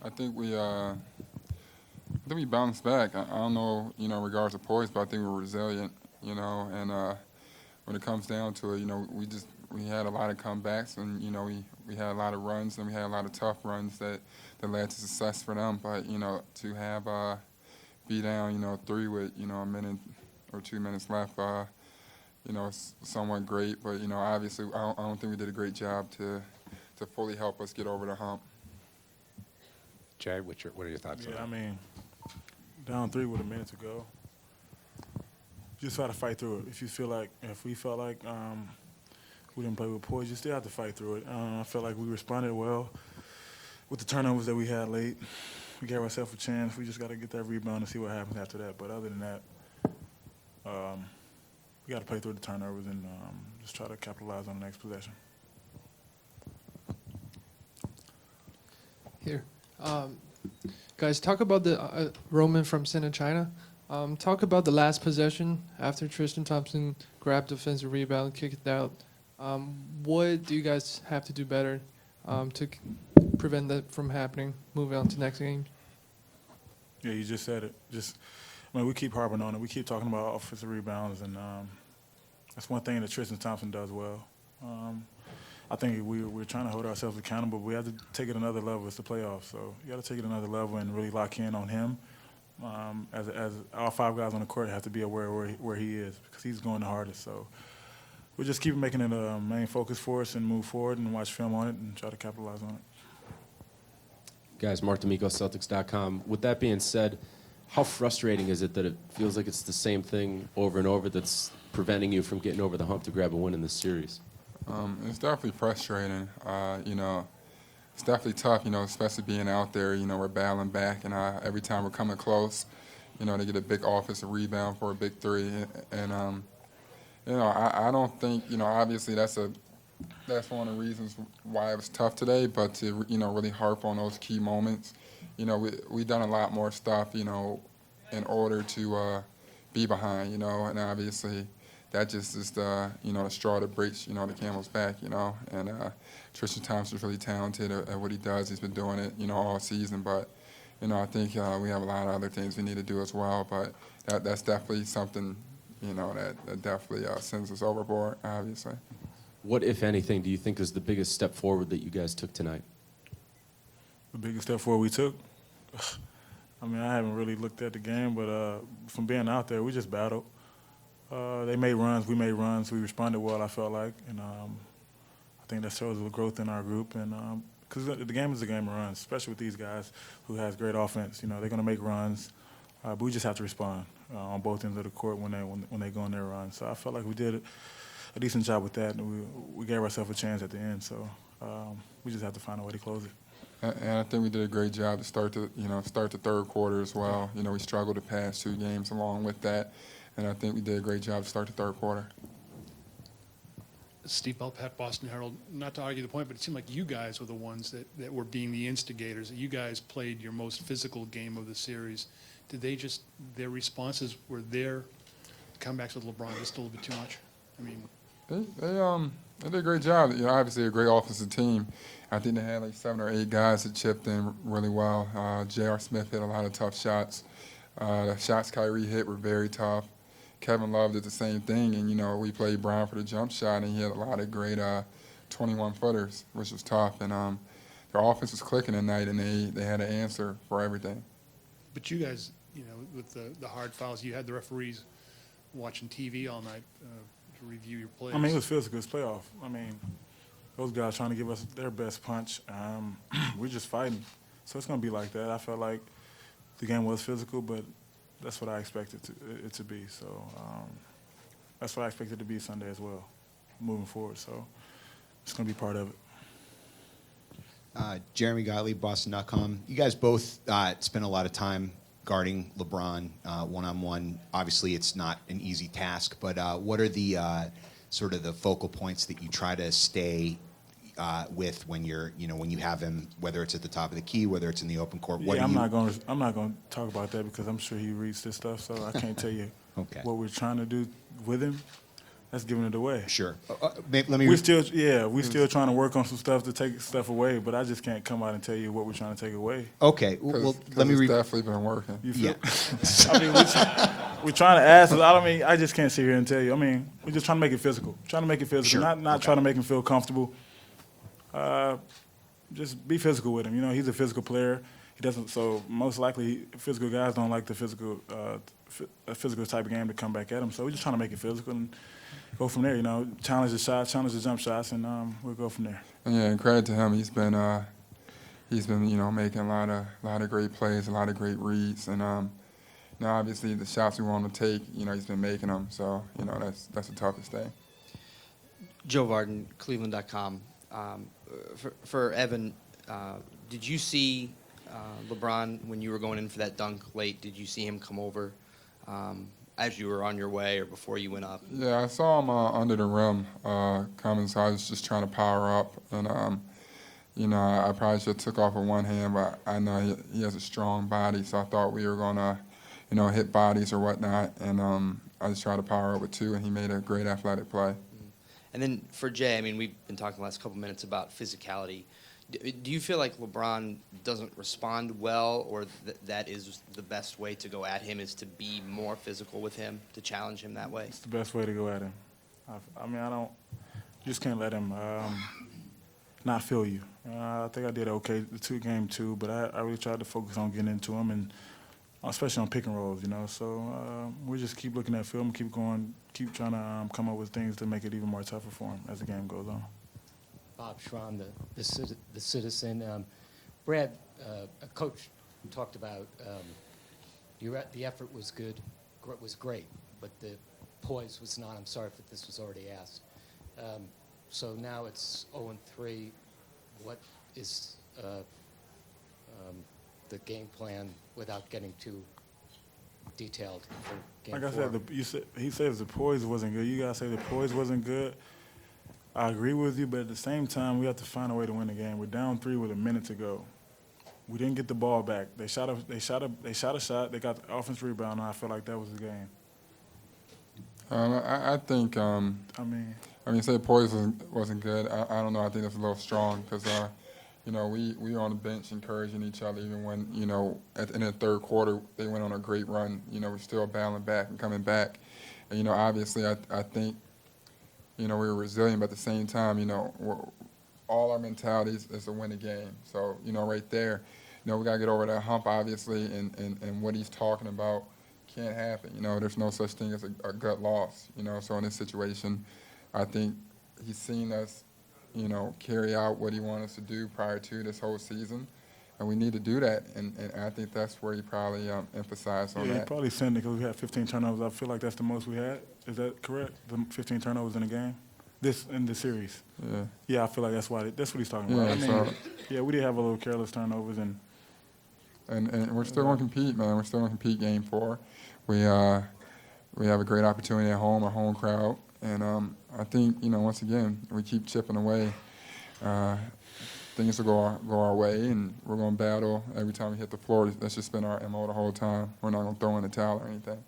I think we bounced back. I don't know, in regards to poise, but I think we're resilient, and when it comes down to it, we had a lot of comebacks, and we had a lot of runs, and we had a lot of tough runs that led to success for them. But to have be down, 3 with a minute or 2 minutes left, it's somewhat great. But obviously, I don't think we did a great job to fully help us get over the hump. Jay, what are your thoughts on that? I mean, down 3 with a minute to go. You just got to fight through it. If we felt like we didn't play with poise, you still have to fight through it. I felt like we responded well with the turnovers that we had late. We gave ourselves a chance. We just got to get that rebound and see what happens after that. But other than that, we got to play through the turnovers and just try to capitalize on the next possession. Here. Guys, talk about the Roman from Center China. Talk about the last possession after Tristan Thompson grabbed the offensive rebound, kicked it out. What do you guys have to do better to prevent that from happening, moving on to next game? Yeah, you just said it. We keep harping on it. We keep talking about offensive rebounds, and that's one thing that Tristan Thompson does well. I think we're trying to hold ourselves accountable, but we have to take it another level. It's the playoffs, so you got to take it another level and really lock in on him. As all 5 guys on the court have to be aware where he is, because he's going the hardest. So we'll just keep making it a main focus for us and move forward and watch film on it and try to capitalize on it. Guys, Mark D'Amico, Celtics.com. With that being said, how frustrating is it that it feels like it's the same thing over and over that's preventing you from getting over the hump to grab a win in this series? It's definitely frustrating. It's definitely tough, especially being out there. We're battling back, and every time we're coming close, they get a big offensive rebound for a big 3. And, I don't think, obviously that's one of the reasons why it was tough today, but to, really harp on those key moments. We've done a lot more stuff, in order to be behind, and obviously that just is the straw that breaks the camel's back, and Tristan Thompson's really talented at what he does. He's been doing it all season, but I think we have a lot of other things we need to do as well. But that's definitely something that definitely sends us overboard, obviously. What, if anything, do you think is the biggest step forward that you guys took tonight? The biggest step forward we took? I haven't really looked at the game, but from being out there, we just battled. They made runs, we made runs, we responded well, I felt like, and I think that shows the growth in our group. And because the game is a game of runs, especially with these guys who has great offense. They're going to make runs, but we just have to respond on both ends of the court when they go on their run. So I felt like we did a decent job with that, and we gave ourselves a chance at the end. So we just have to find a way to close it. And I think we did a great job to start the third quarter as well. We struggled the past 2 games along with that. And I think we did a great job to start the third quarter. Steve Belpat, Boston Herald. Not to argue the point, but it seemed like you guys were the ones that were being the instigators. You guys played your most physical game of the series. Did their responses, were their comebacks with LeBron just a little bit too much? They did a great job. Obviously a great offensive team. I think they had like 7 or 8 guys that chipped in really well. J.R. Smith hit a lot of tough shots. The shots KYRIE hit were very tough. Kevin Love did the same thing, and we played Brown for the jump shot, and he had a lot of great 21-footers, which was tough. And their offense was clicking tonight, and they had an answer for everything. But you guys, with the hard fouls, you had the referees watching TV all night to review your plays. It was physical. It's playoff. Those guys trying to give us their best punch. We're just fighting. So it's going to be like that. I felt like the game was physical, but that's what I expected it to be. So that's what I expected it to be Sunday as well, moving forward. So it's going to be part of it. Jeremy Gottlieb, Boston.com. You guys both spent a lot of time guarding LeBron one-on-one. Obviously, it's not an easy task, but what are the sort of the focal points that you try to stay with when when you have him, whether it's at the top of the key, whether it's in the open court? I'm not going to talk about that because I'm sure he reads this stuff, so I can't tell you what we're trying to do with him. that's giving it away. Sure. Let me. We still trying to work on some stuff to take stuff away, but I just can't come out and tell you what we're trying to take away. Okay. Well, let me. It's definitely been working. You feel? Yeah. I mean, we're trying to ask. I just can't sit here and tell you. I mean, we're just trying to make it physical. Trying to make it physical. Sure. Not Okay. trying to make him feel comfortable. Just be physical with him. You know, he's a physical player. He doesn't. So most likely, physical guys don't like the physical type of game to come back at him. So we're just trying to make it physical and go from there. You know, challenge the shots, challenge the jump shots, and we'll go from there. And yeah, and credit to him. He's been making a lot of great plays, a lot of great reads, and now obviously the shots we want to take, he's been making them. So that's the toughest thing. Joe Varden, Cleveland.com. For Evan, did you see LeBron when you were going in for that dunk late? Did you see him come over as you were on your way or before you went up? Yeah, I saw him under the rim coming, so I was just trying to power up, and I probably should have took off with one hand, but I know he has a strong body, so I thought we were gonna, hit bodies or whatnot, and I just tried to power up with two, and he made a great athletic play. And then for Jay, I mean, we've been talking the last couple minutes about physicality. Do you feel like LeBron doesn't respond well, or that is the best way to go at him, is to be more physical with him, to challenge him that way? It's the best way to go at him. I mean, just can't let him not feel you. I think I did okay the game two, but I really tried to focus on getting into him, and especially on pick and rolls, So we just keep looking at film, keep going, keep trying to come up with things to make it even more tougher for him as the game goes on. Bob Schramm, the Citizen. Brad, a coach talked about the effort was good, was great, but the poise was not. I'm sorry if this was already asked. So now it's 0-3. What is the game plan without getting too detailed for game Like I four? said, he says the poise wasn't good. You guys say the poise wasn't good. I agree with you, but at the same time, we have to find a way to win the game. We're down 3 with a minute to go. We didn't get the ball back. They shot a shot. They got the offensive rebound, and I felt like that was the game. I think, say poise wasn't good. I don't know. I think that's a little strong because, we were on the bench encouraging each other even when, at the end of the third quarter, they went on a great run. We're still battling back and coming back. And, obviously, I think, we were resilient, but at the same time, all our mentalities is to win the game. So, right there, we got to get over that hump, obviously, and what he's talking about can't happen. There's no such thing as a gut loss, So in this situation, I think he's seen us, carry out what he wanted us to do prior to this whole season, and we need to do that. And I think that's where he probably emphasized on Yeah, he that. probably sent it because we had 15 turnovers. I feel like that's the most we had. Is that correct? The 15 turnovers in the game? In the series? Yeah. Yeah, I feel like that's what he's talking about. Yeah, We did have a little careless turnovers, and we're still going to compete, man. We're still going to compete game 4. We have a great opportunity at home, a home crowd. And I think, once again, we keep chipping away. Things will go our way, and we're going to battle every time we hit the floor. That's just been our MO the whole time. We're not going to throw in the towel or anything.